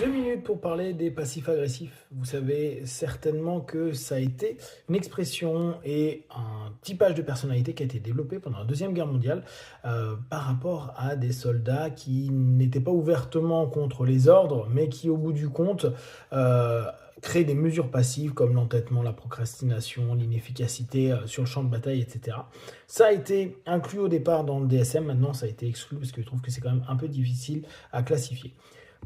2 minutes pour parler des passifs agressifs. Vous savez certainement que ça a été une expression et un typage de personnalité qui a été développé pendant la Deuxième Guerre mondiale par rapport à des soldats qui n'étaient pas ouvertement contre les ordres, mais qui au bout du compte créent des mesures passives comme l'entêtement, la procrastination, l'inefficacité sur le champ de bataille, etc. Ça a été inclus au départ dans le DSM, maintenant ça a été exclu parce que je trouve que c'est quand même un peu difficile à classifier.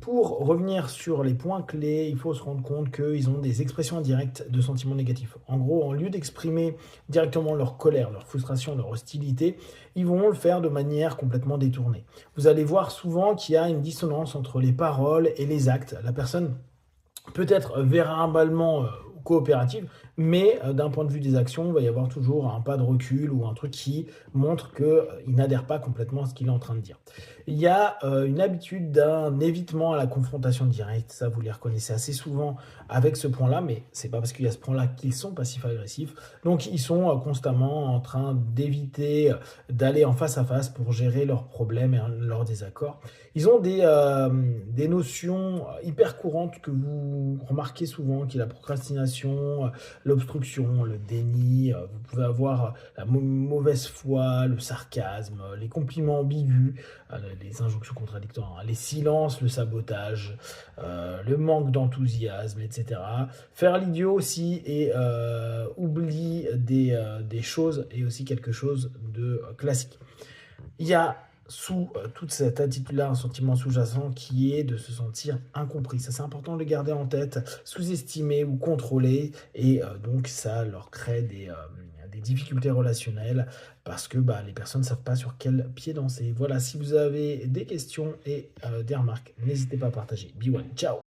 Pour revenir sur les points clés, il faut se rendre compte qu'ils ont des expressions indirectes de sentiments négatifs. En gros, en lieu d'exprimer directement leur colère, leur frustration, leur hostilité, ils vont le faire de manière complètement détournée. Vous allez voir souvent qu'il y a une dissonance entre les paroles et les actes. La personne peut être verbalement coopérative, mais d'un point de vue des actions, il va y avoir toujours un pas de recul ou un truc qui montre qu'il n'adhère pas complètement à ce qu'il est en train de dire. Il y a une habitude d'un évitement à la confrontation directe, ça vous les reconnaissez assez souvent avec ce point-là, mais c'est pas parce qu'il y a ce point-là qu'ils sont passifs-agressifs, donc ils sont constamment en train d'éviter d'aller en face à face pour gérer leurs problèmes et leurs désaccords. Ils ont des notions hyper courantes que vous remarquez souvent, qui est la procrastination, l'obstruction, le déni. Vous pouvez avoir la mauvaise foi, le sarcasme, les compliments ambigus, les injonctions contradictoires, hein, les silences, le sabotage, le manque d'enthousiasme, etc. Faire l'idiot aussi et oublie des choses et aussi quelque chose de classique. Il y a sous toute cette attitude-là un sentiment sous-jacent qui est de se sentir incompris. Ça, c'est important de le garder en tête, sous-estimer ou contrôler, et donc ça leur crée des difficultés relationnelles parce que les personnes ne savent pas sur quel pied danser. Voilà, si vous avez des questions et des remarques, n'hésitez pas à partager. Be one, ciao!